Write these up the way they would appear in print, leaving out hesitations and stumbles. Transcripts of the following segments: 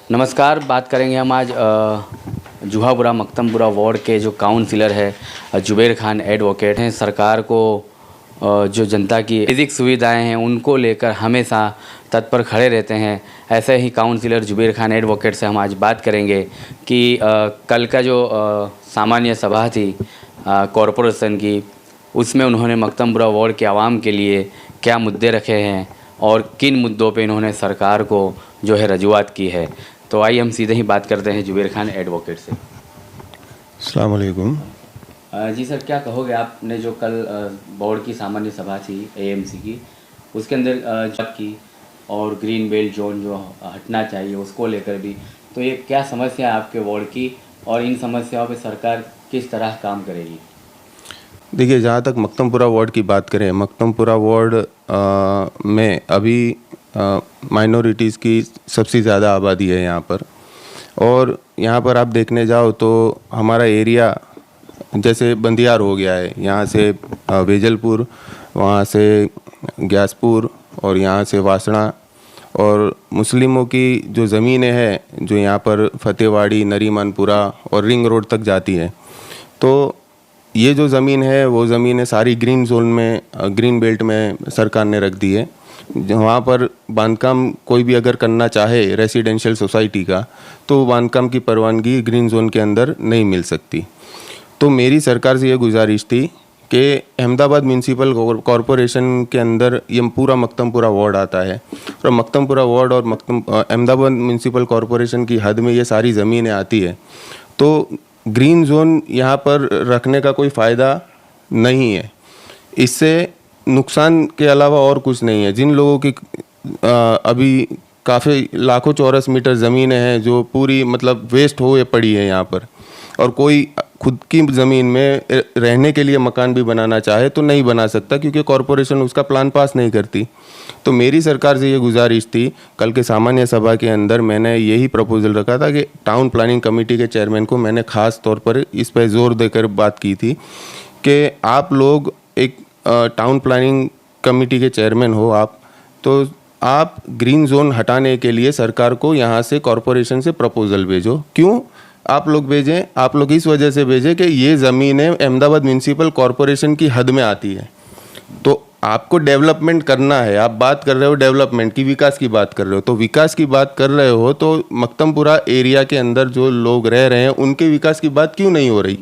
नमस्कार। बात करेंगे हम आज जुहापुरा मकतमपुरा वार्ड के जो काउंसिलर है जुबैर खान एडवोकेट हैं। सरकार को जो जनता की बेसिक सुविधाएं हैं उनको लेकर हमेशा तत्पर खड़े रहते हैं। ऐसे ही काउंसिलर जुबैर खान एडवोकेट से हम आज बात करेंगे कि कल का जो सामान्य सभा थी कॉरपोरेशन की, उसमें उन्होंने मकतमपुरा वार्ड के आवाम के लिए क्या मुद्दे रखे हैं और किन मुद्दों पे इन्होंने सरकार को जो है रजूआत की है। तो आइए हम सीधे ही बात करते हैं जुबैर खान एडवोकेट से। अस्सलाम वालेकुम। जी सर, क्या कहोगे, आपने जो कल बोर्ड की सामान्य सभा थी एएमसी की, उसके अंदर जब की और ग्रीन बेल्ट जोन जो हटना चाहिए उसको लेकर भी, तो ये क्या समस्या है आपके वार्ड की और इन समस्याओं पे सरकार किस तरह काम करेगी? देखिए, जहाँ तक मकतमपुरा वार्ड की बात करें, मकतमपुरा वार्ड में अभी माइनॉरिटीज़ की सबसे ज़्यादा आबादी है यहाँ पर। और यहाँ पर आप देखने जाओ तो हमारा एरिया जैसे बंदियार हो गया है। यहाँ से वेजलपुर, वहाँ से ग्यासपुर और यहाँ से वासणा, और मुस्लिमों की जो ज़मीनें हैं जो यहाँ पर फतेहवाड़ी, नरीमनपुरा और रिंग रोड तक जाती है, तो ये जो ज़मीन है वो ज़मीनें सारी ग्रीन जोन में, ग्रीन बेल्ट में सरकार ने रख दी है। वहाँ पर बांधकाम कोई भी अगर करना चाहे रेसिडेंशियल सोसाइटी का, तो बांधकाम की परवानगी ग्रीन जोन के अंदर नहीं मिल सकती। तो मेरी सरकार से ये गुजारिश थी कि अहमदाबाद म्यूनसिपल कॉरपोरेशन के अंदर ये पूरा मकतमपुरा वार्ड आता है, और मकतमपुरा वार्ड और अहमदाबाद म्यूनसिपल कॉरपोरेशन की हद में ये सारी ज़मीनें आती है। तो ग्रीन जोन यहाँ पर रखने का कोई फ़ायदा नहीं है। इससे नुकसान के अलावा और कुछ नहीं है। जिन लोगों की अभी काफ़ी लाखों चौरस मीटर ज़मीनें हैं जो पूरी मतलब वेस्ट हुए पड़ी है यहाँ पर, और कोई खुद की ज़मीन में रहने के लिए मकान भी बनाना चाहे तो नहीं बना सकता क्योंकि कॉरपोरेशन उसका प्लान पास नहीं करती। तो मेरी सरकार से ये गुजारिश थी, कल के सामान्य सभा के अंदर मैंने यही प्रपोजल रखा था कि टाउन प्लानिंग कमेटी के चेयरमैन को मैंने ख़ास तौर पर इस पर ज़ोर देकर बात की थी कि आप लोग एक टाउन प्लानिंग कमेटी के चेयरमैन हो आप, तो आप ग्रीन जोन हटाने के लिए सरकार को यहाँ से कॉरपोरेशन से प्रपोजल भेजो। क्यों आप लोग भेजें? आप लोग इस वजह से भेजें कि ये ज़मीनें अहमदाबाद म्यूनसिपल कॉरपोरेशन की हद में आती है। तो आपको डेवलपमेंट करना है, आप बात कर रहे हो डेवलपमेंट की, विकास की बात कर रहे हो, तो विकास की बात कर रहे हो तो मकतमपुरा एरिया के अंदर जो लोग रह रहे हैं उनके विकास की बात क्यों नहीं हो रही?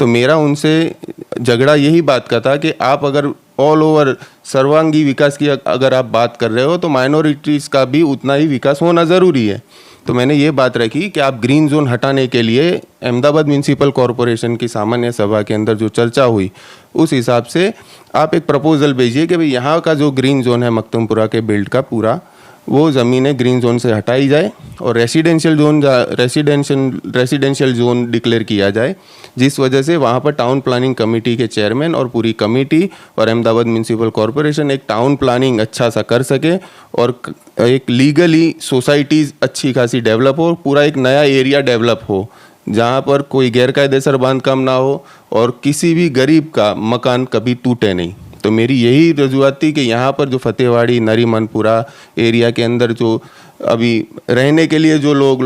तो मेरा उनसे झगड़ा यही बात का था कि आप अगर ऑल ओवर सर्वांगी विकास की अगर आप बात कर रहे हो तो माइनॉरिटीज़ का भी उतना ही विकास होना ज़रूरी है। तो मैंने ये बात रखी कि आप ग्रीन जोन हटाने के लिए अहमदाबाद म्यूनसिपल कॉरपोरेशन की सामान्य सभा के अंदर जो चर्चा हुई उस हिसाब से आप एक प्रपोजल भेजिए कि भाई यहाँ का जो ग्रीन जोन है मकतमपुरा के बेल्ट का पूरा, वो ज़मीनें ग्रीन जोन से हटाई जाए और रेसिडेंशियल जोन डिक्लेयर किया जाए, जिस वजह से वहाँ पर टाउन प्लानिंग कमेटी के चेयरमैन और पूरी कमेटी और अहमदाबाद म्यूनसिपल कॉरपोरेशन एक टाउन प्लानिंग अच्छा सा कर सके और एक लीगली सोसाइटीज़ अच्छी खासी डेवलप हो, पूरा एक नया एरिया डेवलप हो जहाँ पर कोई गैरकायदेसर बांधकाम ना हो और किसी भी गरीब का मकान कभी टूटे नहीं। तो मेरी यही रजूआत थी कि यहाँ पर जो फतेहवाड़ी, नरीमनपुरा एरिया के अंदर जो अभी रहने के लिए जो लोग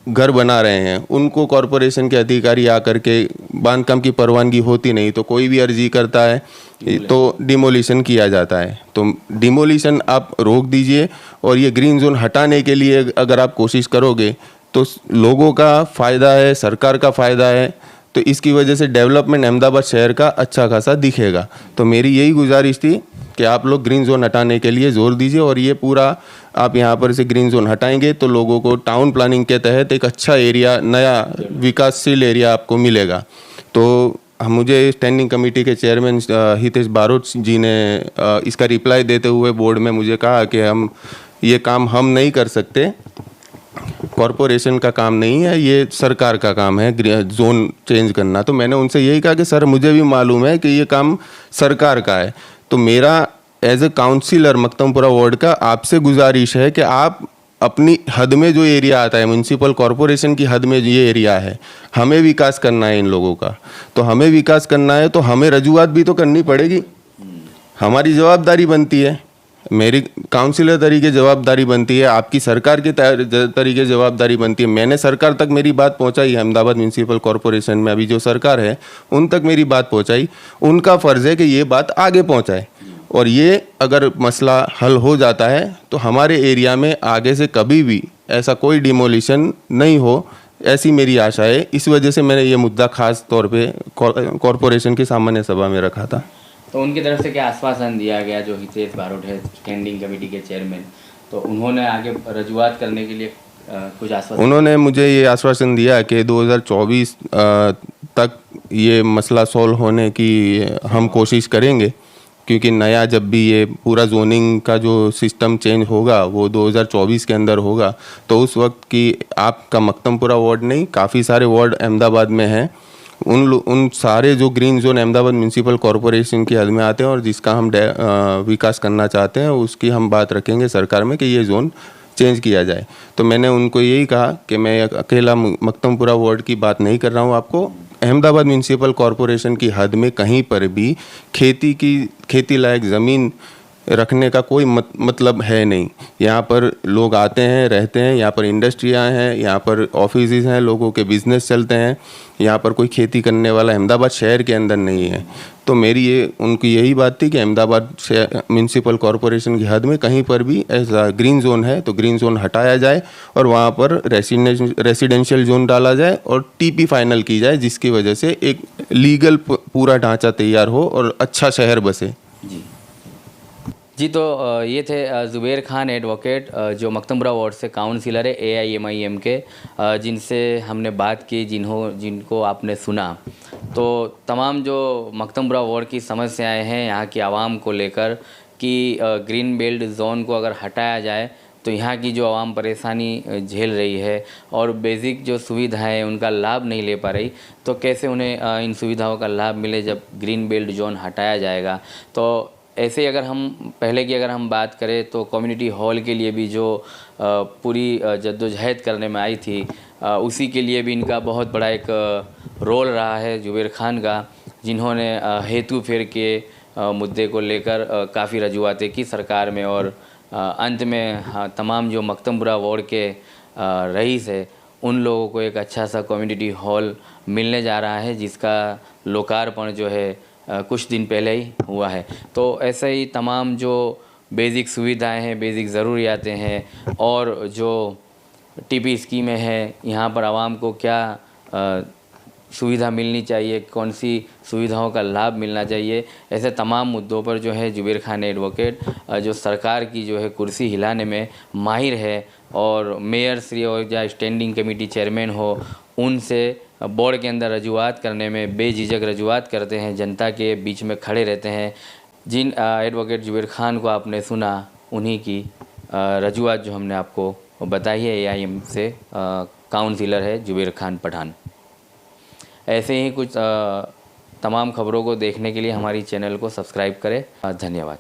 घर बना रहे हैं उनको कॉरपोरेशन के अधिकारी आकर के, बांधकाम की परवानगी होती नहीं तो कोई भी अर्जी करता है तो डिमोलिशन किया जाता है। तो डिमोलिशन आप रोक दीजिए और ये ग्रीन जोन हटाने के लिए अगर आप कोशिश करोगे तो लोगों का फ़ायदा है, सरकार का फ़ायदा है, तो इसकी वजह से डेवलपमेंट अहमदाबाद शहर का अच्छा खासा दिखेगा। तो मेरी यही गुजारिश थी कि आप लोग ग्रीन जोन हटाने के लिए ज़ोर दीजिए, और ये पूरा आप यहाँ पर से ग्रीन जोन हटाएंगे तो लोगों को टाउन प्लानिंग के तहत एक अच्छा एरिया, नया विकासशील एरिया आपको मिलेगा। तो मुझे स्टैंडिंग कमेटी के चेयरमैन हितेश बारोट जी ने इसका रिप्लाई देते हुए बोर्ड में मुझे कहा कि हम ये काम हम नहीं कर सकते, कॉरपोरेशन का काम नहीं है, ये सरकार का काम है जोन चेंज करना। तो मैंने उनसे यही कहा कि सर मुझे भी मालूम है कि ये काम सरकार का है, तो मेरा as a councillor Maktampura ward का आपसे गुजारिश है कि आप अपनी हद में जो एरिया आता है, म्यूनसिपल कॉरपोरेशन की हद में ये एरिया है, हमें विकास करना है इन लोगों का। तो हमें विकास करना है तो हमें रजूआत भी तो करनी पड़ेगी, हमारी जवाबदारी बनती है। मेरी काउंसिलर तरीके जवाबदारी बनती है, आपकी सरकार की तरीके जवाबदारी बनती है। मैंने सरकार तक मेरी बात पहुंचाई, अहमदाबाद म्यूनसिपल कॉरपोरेशन में अभी जो सरकार है उन तक मेरी बात पहुंचाई। उनका फ़र्ज़ है कि ये बात आगे पहुंचाए, और ये अगर मसला हल हो जाता है तो हमारे एरिया में आगे से कभी भी ऐसा कोई डिमोलिशन नहीं हो, ऐसी मेरी आशा है। इस वजह से मैंने ये मुद्दा खास तौर पे कॉरपोरेशन की सामान्य सभा में रखा था। तो उनकी तरफ से क्या आश्वासन दिया गया, जो हितेश बारोट है स्टैंडिंग कमेटी के चेयरमैन, तो उन्होंने आगे रजूआत करने के लिए कुछ आश्वासन? उन्होंने मुझे ये आश्वासन दिया कि 2024 तक ये मसला सॉल्व होने की हम कोशिश करेंगे, क्योंकि नया जब भी ये पूरा जोनिंग का जो सिस्टम चेंज होगा वो 2024 के अंदर होगा, तो उस वक्त की आपका मक्तमपुरा वार्ड नहीं, काफ़ी सारे वार्ड अहमदाबाद में हैं, उन सारे जो green zone Ahmedabad municipal corporation की हद में आते हैं और जिसका हम विकास करना चाहते हैं, उसकी हम बात रखेंगे सरकार में कि ये जोन चेंज किया जाए। तो मैंने उनको यही कहा कि मैं अकेला मक्तमपुरा वार्ड की बात नहीं कर रहा हूँ, आपको अहमदाबाद म्यूनसिपल कॉरपोरेशन की हद में कहीं पर भी खेती लायक ज़मीन रखने का कोई मतलब है नहीं। यहाँ पर लोग आते हैं, रहते हैं, यहाँ पर इंडस्ट्रियाँ हैं, यहाँ पर ऑफिसेज हैं, लोगों के बिजनेस चलते हैं, यहाँ पर कोई खेती करने वाला अहमदाबाद शहर के अंदर नहीं है। तो मेरी उनकी यही बात थी कि अहमदाबाद म्यूनसिपल कॉरपोरेशन की हद में कहीं पर भी ऐसा ग्रीन जोन है तो ग्रीन जोन हटाया जाए और वहाँ पर रेसिडेंशियल जोन डाला जाए और टीपी फाइनल की जाए, जिसकी वजह से एक लीगल पूरा ढांचा तैयार हो और अच्छा शहर बसे। जी तो ये थे ज़ुबैर खान एडवोकेट, जो मक्तमपुरा वार्ड से काउंसिलर है AIMIM के, जिनसे हमने बात की, जिनको आपने सुना। तो तमाम जो मक्तमपुरा वार्ड की समस्याएं हैं यहाँ की आवाम को लेकर कि ग्रीन बेल्ट जोन को अगर हटाया जाए तो यहाँ की जो आवाम परेशानी झेल रही है और बेसिक जो सुविधाएं हैं उनका लाभ नहीं ले पा रही, तो कैसे उन्हें इन सुविधाओं का लाभ मिले जब ग्रीन बेल्ट जोन हटाया जाएगा। तो ऐसे अगर हम पहले की अगर हम बात करें तो कम्युनिटी हॉल के लिए भी जो पूरी जद्दोजहद करने में आई थी, उसी के लिए भी इनका बहुत बड़ा एक रोल रहा है ज़ुबैर खान का, जिन्होंने हेतु फेर के मुद्दे को लेकर काफ़ी रजूआतें की सरकार में और अंत में तमाम जो मक्तमपुरा वार्ड के रईस है उन लोगों को एक अच्छा सा कम्युनिटी हॉल मिलने जा रहा है, जिसका लोकार्पण जो है कुछ दिन पहले ही हुआ है। तो ऐसे ही तमाम जो बेसिक सुविधाएं हैं, बेसिक ज़रूरियातें हैं और जो टीपी स्कीमें हैं, यहाँ पर आवाम को क्या सुविधा मिलनी चाहिए, कौन सी सुविधाओं का लाभ मिलना चाहिए, ऐसे तमाम मुद्दों पर जो है ज़ुबैर खान एडवोकेट जो सरकार की जो है कुर्सी हिलाने में माहिर है और मेयर श्री और या स्टैंडिंग कमेटी चेयरमैन हो, उनसे बोर्ड के अंदर रजूआत करने में बेझिझक रजूआत करते हैं, जनता के बीच में खड़े रहते हैं। जिन एडवोकेट ज़ुबैर खान को आपने सुना, उन्हीं की रजूआत जो हमने आपको बताई है AIM से काउंसिलर है ज़ुबैर खान पठान। ऐसे ही कुछ तमाम खबरों को देखने के लिए हमारी चैनल को सब्सक्राइब करें। धन्यवाद।